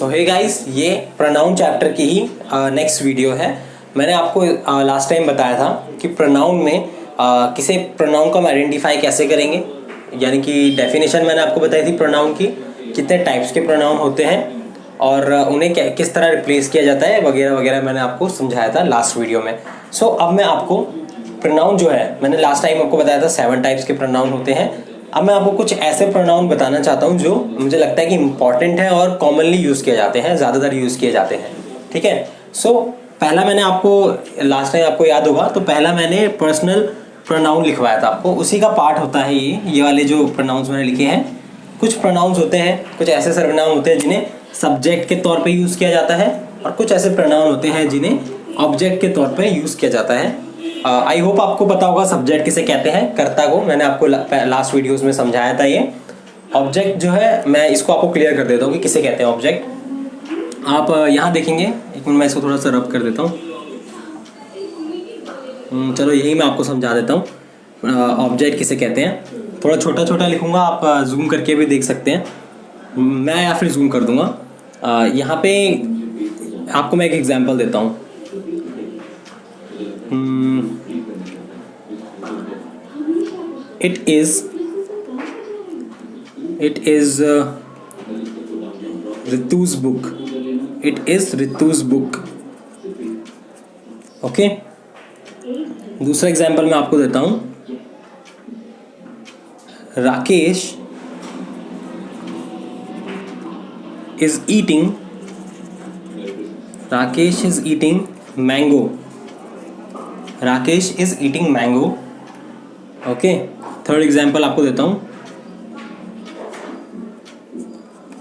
सो hey guys, ये pronoun chapter की ही next video है। मैंने आपको लास्ट टाइम बताया था कि प्रोनाउन में किसे प्रोनाउन को हम आइडेंटिफाई कैसे करेंगे, यानी कि डेफिनेशन मैंने आपको बताई थी प्रोनाउन की, कितने टाइप्स के प्रोनाउन होते हैं और उन्हें किस तरह रिप्लेस किया जाता है वगैरह वगैरह मैंने आपको समझाया था लास्ट वीडियो में। सो अब मैं आपको प्रोनाउन जो है, मैंने लास्ट टाइम आपको बताया था 7 टाइप्स के प्रोनाउन होते हैं। अब मैं आपको कुछ ऐसे प्रोनाउन बताना चाहता हूँ जो मुझे लगता है कि इंपॉर्टेंट है और कॉमनली यूज़ किए जाते हैं, ज़्यादातर यूज़ किए जाते हैं। ठीक है। सो पहला मैंने आपको लास्ट टाइम आपको याद होगा तो पहला मैंने पर्सनल प्रोनाउन लिखवाया था आपको, उसी का पार्ट होता है ये वाले जो प्रोनाउंस मैंने लिखे हैं। कुछ प्रोनाउंस होते हैं, कुछ ऐसे सर्वनाम होते हैं जिन्हें सब्जेक्ट के तौर पे यूज़ किया जाता है और कुछ ऐसे प्रोनाउन होते हैं जिन्हें ऑब्जेक्ट के तौर पे यूज़ किया जाता है। आई होप आपको पता होगा सब्जेक्ट किसे कहते हैं, कर्ता को। मैंने आपको लास्ट वीडियोस में समझाया था ये। ऑब्जेक्ट जो है, मैं इसको आपको क्लियर कर देता हूँ कि किसे कहते हैं ऑब्जेक्ट। आप यहाँ देखेंगे, एक मिनट मैं इसको थोड़ा सा रब कर देता हूँ। चलो यही मैं आपको समझा देता हूँ ऑब्जेक्ट किसे कहते हैं। थोड़ा छोटा छोटा लिखूँगा, आप जूम करके भी देख सकते हैं, मैं या फिर जूम कर दूँगा। यहाँ पे आपको मैं एक एग्जांपल देता हूँ। It is Ritu's book. It is Ritu's book. Okay. दूसरा एग्जांपल मैं आपको देता हूँ। Rakesh is eating mango. राकेश is eating mango. Okay. Third example आपको देता हूँ।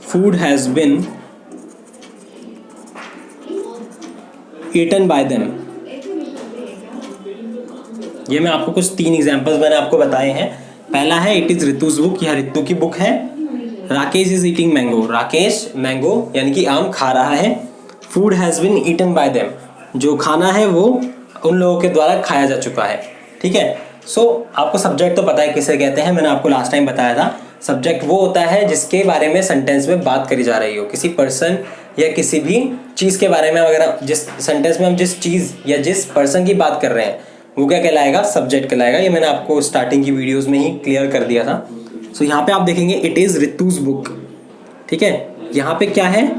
Food has been eaten by them. ये मैं आपको कुछ 3 एग्जाम्पल्स मैंने आपको बताए हैं। पहला है इट इज़ रितुज बुक, यह रितु की बुक है। Rakesh is eating mango, Rakesh mango यानी कि आम खा रहा है। Food has been eaten by them, जो खाना है वो उन लोगों के द्वारा खाया जा चुका है। ठीक है। सो आपको सब्जेक्ट तो पता है किसे कहते हैं, मैंने आपको लास्ट टाइम बताया था। सब्जेक्ट वो होता है जिसके बारे में सेंटेंस में बात करी जा रही हो, किसी पर्सन या किसी भी चीज़ के बारे में वगैरह। जिस सेंटेंस में हम जिस चीज़ या जिस पर्सन की बात कर रहे हैं वो क्या कहलाएगा, सब्जेक्ट कहलाएगा। ये मैंने आपको स्टार्टिंग की वीडियोज़ में ही क्लियर कर दिया था। सो यहाँ पे आप देखेंगे इट इज़ रितुज बुक। ठीक है। यहाँ पे क्या है,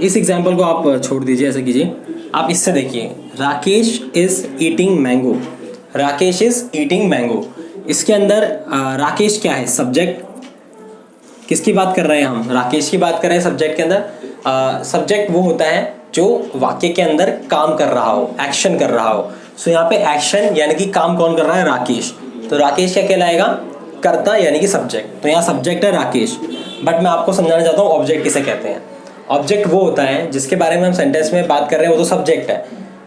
इस एग्जाम्पल को आप छोड़ दीजिए, ऐसे कीजिए, आप इससे देखिए। Rakesh is eating mango, Rakesh is eating mango. इसके अंदर राकेश क्या है, सब्जेक्ट। किसकी बात कर रहे हैं हम, राकेश की बात कर रहे हैं सब्जेक्ट के अंदर। सब्जेक्ट वो होता है जो वाक्य के अंदर काम कर रहा हो, एक्शन कर रहा हो। सो यहाँ पे एक्शन यानी कि काम कौन कर रहा है, राकेश। तो राकेश क्या कहलाएगा, कर्ता यानी कि सब्जेक्ट। तो यहाँ सब्जेक्ट है राकेश, बट मैं आपको समझाना चाहता हूँ ऑब्जेक्ट किसे कहते हैं। ऑब्जेक्ट वो होता है जिसके बारे में हम सेंटेंस में बात कर रहे हैं, वो तो सब्जेक्ट है।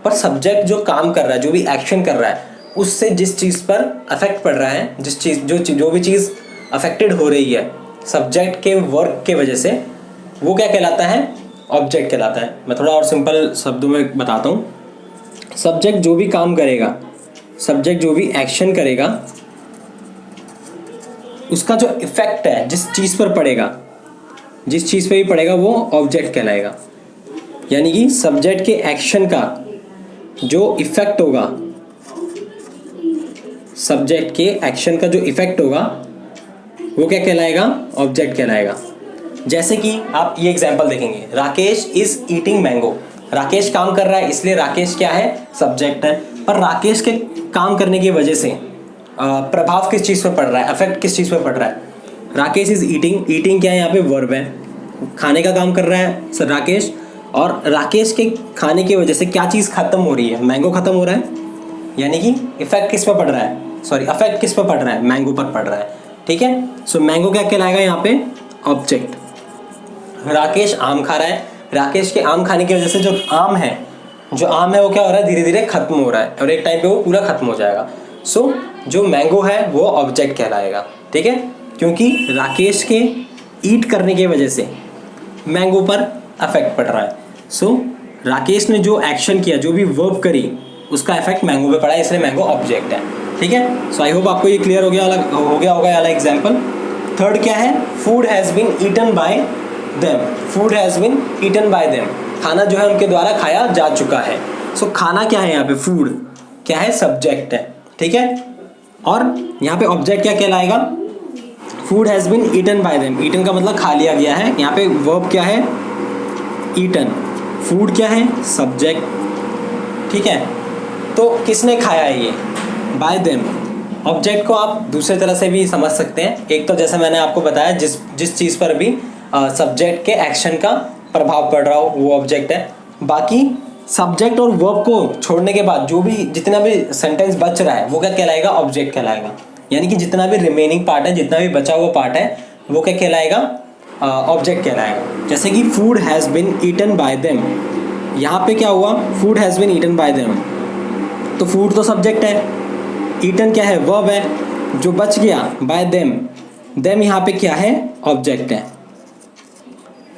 पर सब्जेक्ट जो काम कर रहा है, जो भी एक्शन कर रहा है, उससे जिस चीज़ पर अफेक्ट पड़ रहा है, जिस चीज़ जो भी चीज़ अफेक्टेड हो रही है सब्जेक्ट के वर्क के वजह से, वो क्या कहलाता है, ऑब्जेक्ट कहलाता है। मैं थोड़ा और सिंपल शब्दों में बताता हूँ। सब्जेक्ट जो भी काम करेगा, सब्जेक्ट जो भी एक्शन करेगा, उसका जो इफेक्ट है जिस चीज़ पर पड़ेगा, जिस चीज़ पे भी पड़ेगा वो ऑब्जेक्ट कहलाएगा। यानी कि सब्जेक्ट के एक्शन का जो इफेक्ट होगा, सब्जेक्ट के एक्शन का जो इफेक्ट होगा वो क्या कहलाएगा, ऑब्जेक्ट कहलाएगा। जैसे कि आप ये एग्जांपल देखेंगे, Rakesh is eating mango. Rakesh काम कर रहा है इसलिए राकेश क्या है, सब्जेक्ट है। पर राकेश के काम करने की वजह से प्रभाव किस चीज़ पर पड़ रहा है, अफेक्ट किस चीज़ पर पड़ रहा है। राकेश इज ईटिंग, ईटिंग क्या है, यहाँ पे वर्ब है, खाने का काम कर रहा है सर राकेश। और राकेश के खाने की वजह से क्या चीज़ खत्म हो रही है, मैंगो खत्म हो रहा है। यानी कि इफेक्ट किस पर पड़ रहा है, सॉरी अफेक्ट किस पर पड़ रहा है, मैंगो पर पड़ रहा है। ठीक है। सो मैंगो क्या कहलाएगा यहाँ पे, ऑब्जेक्ट। राकेश आम खा रहा है, राकेश के आम खाने की वजह से जो आम है वो क्या हो रहा है, धीरे धीरे खत्म हो रहा है और एक टाइम पे वो पूरा खत्म हो जाएगा। सो जो मैंगो है वो ऑब्जेक्ट कहलाएगा। ठीक है। क्योंकि राकेश के ईट करने की वजह से मैंगो पर अफेक्ट पड़ रहा है। सो राकेश ने जो एक्शन किया, जो भी वर्ब करी, उसका इफेक्ट मैंगो पे पड़ा है, इसलिए मैंगो ऑब्जेक्ट है। ठीक है, सो आई होप आपको ये क्लियर हो गया होगा ये वाला एग्जाम्पल। थर्ड क्या है, food has been eaten by them. Food has been eaten by them, खाना जो है उनके द्वारा खाया जा चुका है। सो खाना क्या है यहाँ पे, फूड क्या है, सब्जेक्ट है। ठीक है, और यहाँ पे ऑब्जेक्ट क्या कहलाएगा, food has been eaten by them. Eaten का मतलब खा लिया गया है। यहाँ पे वर्ब क्या है, ईटन। फूड क्या है, सब्जेक्ट। ठीक है, तो किसने खाया है ये, बाय देम। ऑब्जेक्ट को आप दूसरे तरह से भी समझ सकते हैं। एक तो जैसे मैंने आपको बताया, जिस चीज़ पर भी सब्जेक्ट के एक्शन का प्रभाव पड़ रहा हो वो ऑब्जेक्ट है। बाकी सब्जेक्ट और वर्ब को छोड़ने के बाद जो भी जितना भी सेंटेंस बच रहा है वो क्या कहलाएगा, ऑब्जेक्ट कहलाएगा। यानी कि जितना भी रिमेनिंग पार्ट है, जितना भी बचा हुआ पार्ट है, वो क्या कहलाएगा, ऑब्जेक्ट कहलाएगा। जैसे कि food has been eaten by them, यहाँ पे क्या हुआ, food has been eaten by them, तो फूड तो सब्जेक्ट है, ईटन क्या है, वर्ब है। जो बच गया बाय देम, देम यहाँ पे क्या है, ऑब्जेक्ट है।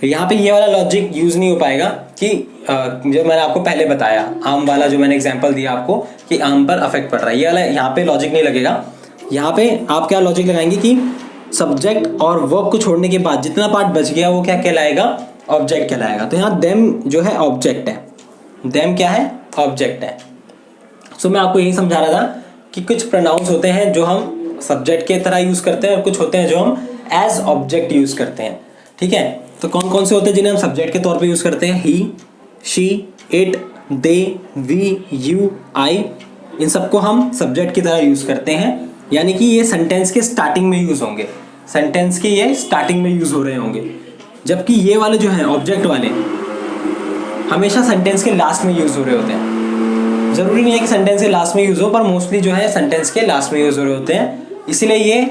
यहाँ पे ये वाला लॉजिक यूज़ नहीं हो पाएगा कि जो मैंने आपको पहले बताया, आम वाला जो मैंने एग्जांपल दिया आपको कि आम पर अफेक्ट पड़ रहा है, ये वाला यहाँ पे लॉजिक नहीं लगेगा। यहाँ पे आप क्या लॉजिक लगाएंगे कि सब्जेक्ट और वर्ब को छोड़ने के बाद जितना पार्ट बच गया वो क्या कहलाएगा, ऑब्जेक्ट कहलाएगा। तो यहाँ देम जो है ऑब्जेक्ट है, देम क्या है, ऑब्जेक्ट है। सो मैं आपको यही समझा रहा था कि कुछ प्रोनाउंस होते हैं जो हम सब्जेक्ट के तरह यूज़ करते हैं और कुछ होते हैं जो हम एज ऑब्जेक्ट यूज़ करते हैं। ठीक है, तो कौन कौन से होते हैं जिन्हें हम सब्जेक्ट के तौर पे यूज़ करते हैं, he, she, it, they, we, you, I, इन सबको हम सब्जेक्ट की तरह यूज़ करते हैं। यानी कि ये सेंटेंस के स्टार्टिंग में यूज़ होंगे, सेंटेंस के ये स्टार्टिंग में यूज़ हो रहे होंगे। जबकि ये वाले जो हैं ऑब्जेक्ट वाले हमेशा सेंटेंस के लास्ट में यूज़ हो रहे होते हैं। ज़रूरी नहीं है कि सेंटेंस के लास्ट में यूज़ हो, पर मोस्टली जो है सेंटेंस के लास्ट में यूज़ हो रहे होते हैं, इसीलिए ये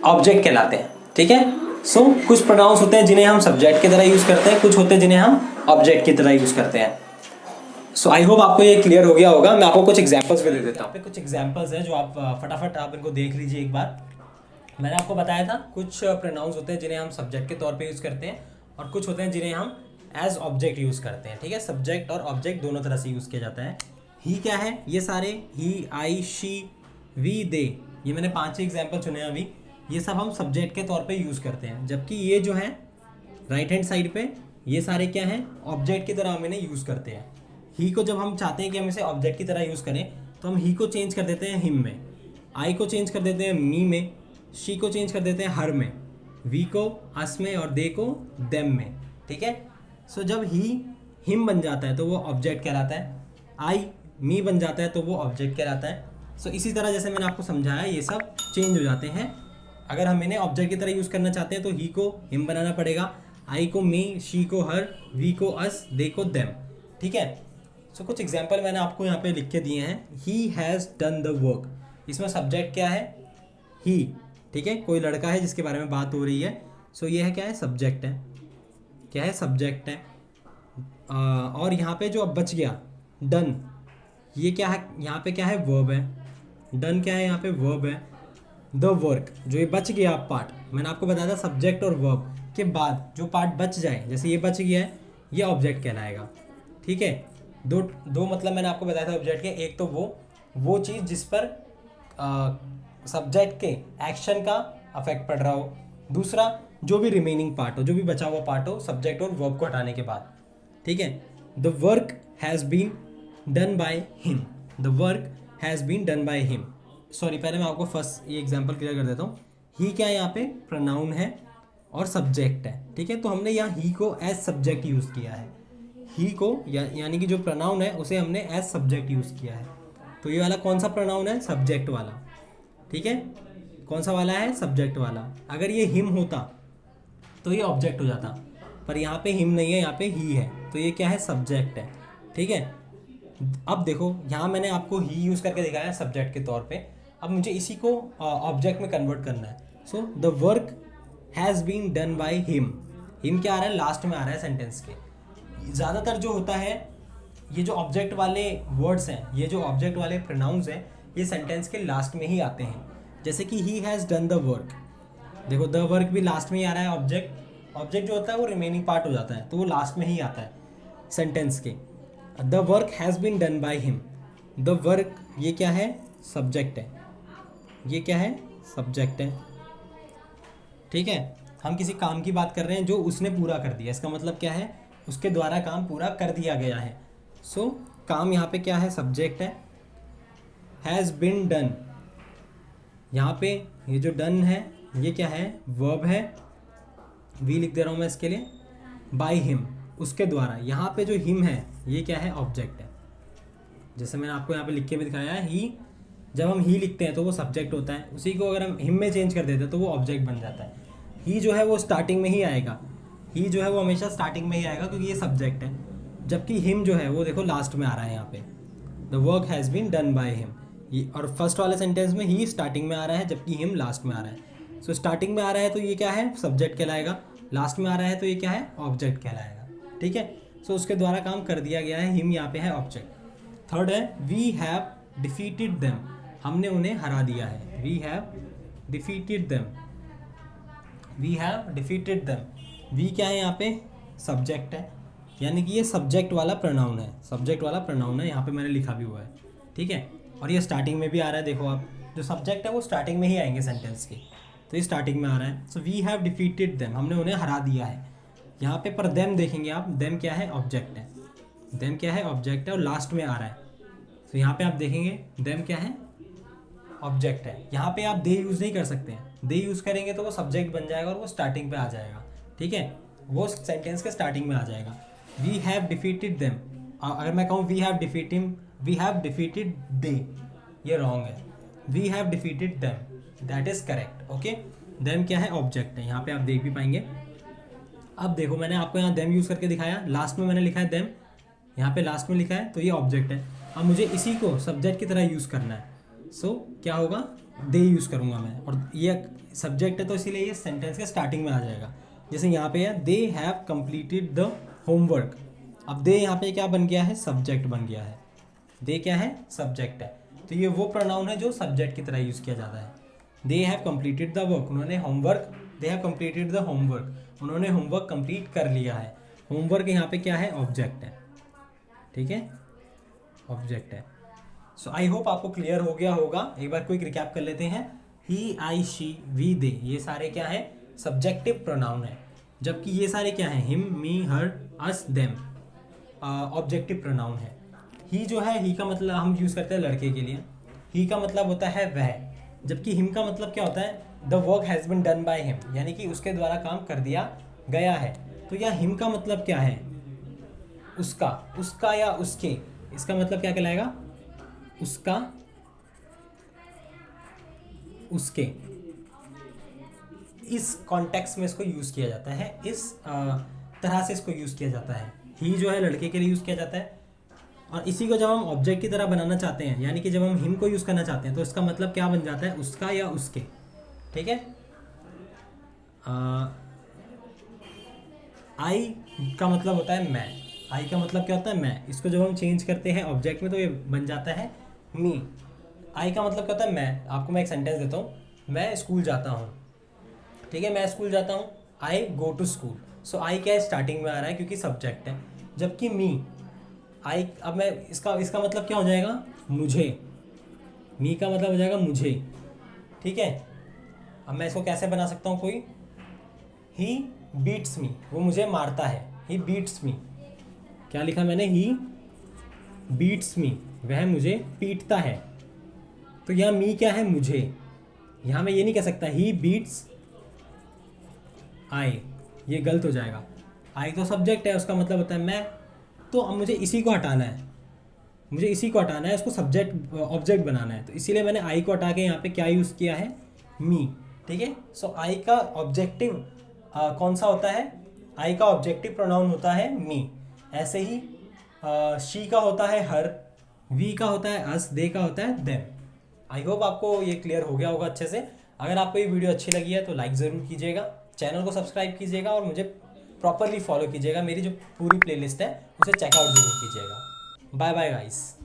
ऑब्जेक्ट कहलाते हैं। ठीक है, सो कुछ प्रोनाउंस होते हैं जिन्हें हम सब्जेक्ट की तरह यूज़ करते हैं, कुछ होते हैं जिन्हें हम ऑब्जेक्ट की तरह यूज़ करते हैं। सो आई होप आपको ये क्लियर हो गया होगा। मैं आपको कुछ एग्जांपल्स भी दे देता हूँ। कुछ एग्जांपल्स हैं जो आप फटाफट आप इनको देख लीजिए एक बार। मैंने आपको बताया था कुछ प्रोनाउंस होते हैं जिन्हें हम सब्जेक्ट के तौर पे यूज़ करते हैं और कुछ होते हैं जिन्हें हम एज ऑब्जेक्ट यूज़ करते हैं। ठीक है, सब्जेक्ट और ऑब्जेक्ट दोनों तरह से यूज़ किया जाता है। ही क्या है, ये सारे ही, आई, शी, वी, दे, ये मैंने 5 एग्जाम्पल चुने हैं अभी, ये सब हम सब्जेक्ट के तौर पे यूज़ करते हैं। जबकि ये जो है राइट हैंड साइड पे, ये सारे क्या हैं, ऑब्जेक्ट की तरह हम इन्हें यूज़ करते हैं। ही को जब हम चाहते हैं कि हम इसे ऑब्जेक्ट की तरह यूज़ करें तो हम ही को चेंज कर देते हैं हिम में, आई को चेंज कर देते हैं मी में, शी को चेंज कर देते हैं हर में, वी को अस में और दे को देम में। ठीक है, सो जब ही हिम बन जाता है तो वो ऑब्जेक्ट कहलाता है, आई मी बन जाता है तो वो ऑब्जेक्ट कहलाता है। सो इसी तरह जैसे मैंने आपको समझाया ये सब चेंज हो जाते हैं। अगर हम इन्हें ऑब्जेक्ट की तरह यूज़ करना चाहते हैं तो ही को हिम बनाना पड़ेगा, आई को मी, शी को हर, वी को अस, दे को देम। ठीक है, सो कुछ एग्जाम्पल मैंने आपको यहाँ पे लिख के दिए हैं। He has done the work, इसमें सब्जेक्ट क्या है, ही। ठीक है, कोई लड़का है जिसके बारे में बात हो रही है, सो ये है क्या है, सब्जेक्ट है, क्या है, सब्जेक्ट है। और यहाँ पे जो अब बच गया डन, ये क्या है, यहाँ पे क्या है, वर्ब है। डन क्या है, यहाँ पे वर्ब है। द वर्क, जो ये बच गया पार्ट, मैंने आपको बताया था सब्जेक्ट और वर्ब के बाद जो पार्ट बच जाए, जैसे ये बच गया है, ये ऑब्जेक्ट कहलाएगा। ठीक है, दो मतलब मैंने आपको बताया था ऑब्जेक्ट के, एक तो वो चीज़ जिस पर सब्जेक्ट के एक्शन का अफेक्ट पड़ रहा हो, दूसरा जो भी रिमेनिंग पार्ट हो, जो भी बचा हुआ पार्ट हो सब्जेक्ट और वर्ब को हटाने के बाद। ठीक है, the work has been done by him, the work has been done by him. Sorry, पहले मैं आपको फर्स्ट ये एग्जांपल क्लियर कर देता हूँ। ही क्या है, यहाँ पे प्रोनाउन है और सब्जेक्ट है। ठीक है, तो हमने यहाँ ही को एज सब्जेक्ट यूज़ किया है। ही को यानी कि जो प्रोनाउन है उसे हमने एज सब्जेक्ट यूज़ किया है। तो ये वाला कौन सा प्रोनाउन है, सब्जेक्ट वाला। ठीक है, कौन सा वाला है, सब्जेक्ट वाला। अगर ये हिम होता तो ये ऑब्जेक्ट हो जाता, पर यहाँ पे हिम नहीं है, यहाँ पे ही है, तो ये क्या है, सब्जेक्ट है। ठीक है, अब देखो यहाँ मैंने आपको ही यूज़ करके दिखाया है सब्जेक्ट के तौर पे। अब मुझे इसी को ऑब्जेक्ट में कन्वर्ट करना है। So the work has been done by him, him क्या आ रहा है, लास्ट में आ रहा है सेंटेंस के। ज़्यादातर जो होता है, ये जो ऑब्जेक्ट वाले वर्ड्स हैं, ये जो ऑब्जेक्ट वाले प्रोनाउंस हैं, ये सेंटेंस के लास्ट में ही आते हैं। जैसे कि he has done the work, देखो द वर्क भी लास्ट में ही आ रहा है। ऑब्जेक्ट जो होता है वो रिमेनिंग पार्ट हो जाता है, तो वो लास्ट में ही आता है सेंटेंस के। The work has been done by him, the work ये क्या है, सब्जेक्ट है, ये क्या है, सब्जेक्ट है, ठीक है। हम किसी काम की बात कर रहे हैं जो उसने पूरा कर दिया, इसका मतलब क्या है, उसके द्वारा काम पूरा कर दिया गया है। सो काम यहाँ पे क्या है, सब्जेक्ट है। हैज़ बिन डन, यहाँ पे ये जो डन है ये क्या है, वर्ब है, वी लिख दे रहा हूँ मैं इसके लिए, बाय हिम, उसके द्वारा। यहाँ पे जो हिम है ये क्या है, ऑब्जेक्ट है। जैसे मैंने आपको यहाँ पे लिख के भी दिखाया है, ही, जब हम ही लिखते हैं तो वो सब्जेक्ट होता है, उसी को अगर हम हिम में चेंज कर देते हैं तो वो ऑब्जेक्ट बन जाता है। ही जो है वो स्टार्टिंग में ही आएगा, ही जो है वो हमेशा स्टार्टिंग में ही आएगा क्योंकि ये सब्जेक्ट है, जबकि हिम जो है वो देखो लास्ट में आ रहा है यहाँ पे, the work has been done by him. ये और फर्स्ट वाले सेंटेंस में ही स्टार्टिंग में आ रहा है जबकि हिम लास्ट में आ रहा है। सो स्टार्टिंग में आ रहा है तो ये क्या है, सब्जेक्ट कहलाएगा, लास्ट में आ रहा है तो ये क्या है, ऑब्जेक्ट कहलाएगा, ठीक है। सो उसके द्वारा काम कर दिया गया है, हिम यहाँ पे है ऑब्जेक्ट। थर्ड है वी हैव डिफीटेड देम, हमने उन्हें हरा दिया है, we have defeated them, we have defeated them. We क्या है यहाँ पे, सब्जेक्ट है, यानी कि ये सब्जेक्ट वाला प्रोनाउन है, सब्जेक्ट वाला प्रोनाउन है, यहाँ पे मैंने लिखा भी हुआ है, ठीक है। और ये स्टार्टिंग में भी आ रहा है, देखो आप, जो सब्जेक्ट है वो स्टार्टिंग में ही आएंगे सेंटेंस के, तो ये स्टार्टिंग में आ रहा है। So we have defeated them, हमने उन्हें हरा दिया है। यहाँ पे पर देम देखेंगे आप, देम क्या है, ऑब्जेक्ट है, देम क्या है, ऑब्जेक्ट है और लास्ट में आ रहा है। तो यहाँ पे आप देखेंगे देम क्या है, ऑब्जेक्ट है। यहाँ पे आप दे यूज़ नहीं कर सकते हैं, दे यूज़ करेंगे तो वो सब्जेक्ट बन जाएगा और वो स्टार्टिंग पे आ जाएगा, ठीक है, वो सेंटेंस के स्टार्टिंग में आ जाएगा। वी हैव डिफीटेड देम, अगर मैं कहूँ वी हैव डिफीटेड दे, ये रॉन्ग है, we have defeated them, that is correct, okay. Them क्या है, ऑब्जेक्ट है, यहाँ पे आप देख भी पाएंगे। अब देखो मैंने आपको यहाँ देम यूज़ करके दिखाया, लास्ट में मैंने लिखा है देम, यहाँ पे लास्ट में लिखा है तो ये ऑब्जेक्ट है। अब मुझे इसी को सब्जेक्ट की तरह यूज़ करना है, सो क्या होगा, दे यूज़ करूँगा मैं, और ये सब्जेक्ट है तो इसीलिए ये सेंटेंस के स्टार्टिंग में आ जाएगा। जैसे यहाँ पे है they have completed the homework, अब दे यहाँ पे क्या बन गया है, सब्जेक्ट बन गया है, दे क्या है, सब्जेक्ट है, तो ये वो प्रोनाउन है जो सब्जेक्ट की तरह यूज़ किया जाता है। They have completed the work, उन्होंने homework, they have completed the homework, उन्होंने होमवर्क कंप्लीट कर लिया है। होमवर्क यहाँ पे क्या है, ऑब्जेक्ट है, ठीक है, ऑब्जेक्ट है। सो आई होप आपको क्लियर हो गया होगा। एक बार क्विक रिकैप कर लेते हैं। ही, आई, शी, वी, दे, ये सारे क्या है, सब्जेक्टिव प्रोनाउन है, जबकि ये सारे क्या हैं, हिम, मी, हर, अस, देम, ऑब्जेक्टिव प्रोनाउन है। ही जो है, ही का मतलब हम यूज़ करते हैं लड़के के लिए, ही का मतलब होता है वह, जबकि हिम का मतलब क्या होता है, the work has been done by him, यानी कि उसके द्वारा काम कर दिया गया है। तो यह हिम का मतलब क्या है, उसका, उसका या उसके, इसका मतलब क्या कहलाएगा, उसका, उसके। इस कॉन्टेक्स्ट में इसको यूज़ किया जाता है, इस तरह से इसको यूज़ किया जाता है। ही जो है लड़के के लिए यूज़ किया जाता है, और इसी को जब हम ऑब्जेक्ट की तरह बनाना चाहते हैं, यानी कि जब हम हिम को यूज़ करना चाहते हैं, तो इसका मतलब क्या बन जाता है, उसका या उसके, ठीक है। आई का मतलब होता है मैं, आई का मतलब क्या होता है, मैं, इसको जब हम चेंज करते हैं ऑब्जेक्ट में तो ये बन जाता है मी। आई का मतलब क्या होता है, मैं, आपको मैं एक सेंटेंस देता हूँ, मैं स्कूल जाता हूँ, ठीक है, मैं स्कूल जाता हूँ, आई गो टू स्कूल। सो आई क्या है, स्टार्टिंग में आ रहा है क्योंकि सब्जेक्ट है, जबकि मी, आई, अब मैं इसका मतलब क्या हो जाएगा, मुझे, मी का मतलब हो जाएगा मुझे, ठीक है। अब मैं इसको कैसे बना सकता हूँ, कोई, ही बीट्स मी, वो मुझे मारता है, ही बीट्स मी, क्या लिखा मैंने, ही बीट्स मी, वह मुझे पीटता है। तो यहाँ मी क्या है, मुझे, यहाँ मैं ये नहीं कह सकता ही बीट्स आई, ये गलत हो जाएगा, आई तो सब्जेक्ट है, उसका मतलब होता है मैं। तो अब मुझे इसी को हटाना है, मुझे इसी को हटाना है, इसको सब्जेक्ट ऑब्जेक्ट बनाना है, तो इसीलिए मैंने आई को हटा के यहाँ पे क्या यूज़ किया है, मी, ठीक है। सो आई का ऑब्जेक्टिव कौन सा होता है, आई का ऑब्जेक्टिव प्रोनाउन होता है मी। ऐसे ही शी का होता है हर, वी का होता है अस, दे का होता है देम। आई होप आपको ये क्लियर हो गया होगा अच्छे से। अगर आपको ये वीडियो अच्छी लगी है तो लाइक ज़रूर कीजिएगा, चैनल को सब्सक्राइब कीजिएगा और मुझे प्रॉपरली फॉलो कीजिएगा। मेरी जो पूरी प्लेलिस्ट है उसे चेकआउट ज़रूर कीजिएगा। Bye bye guys.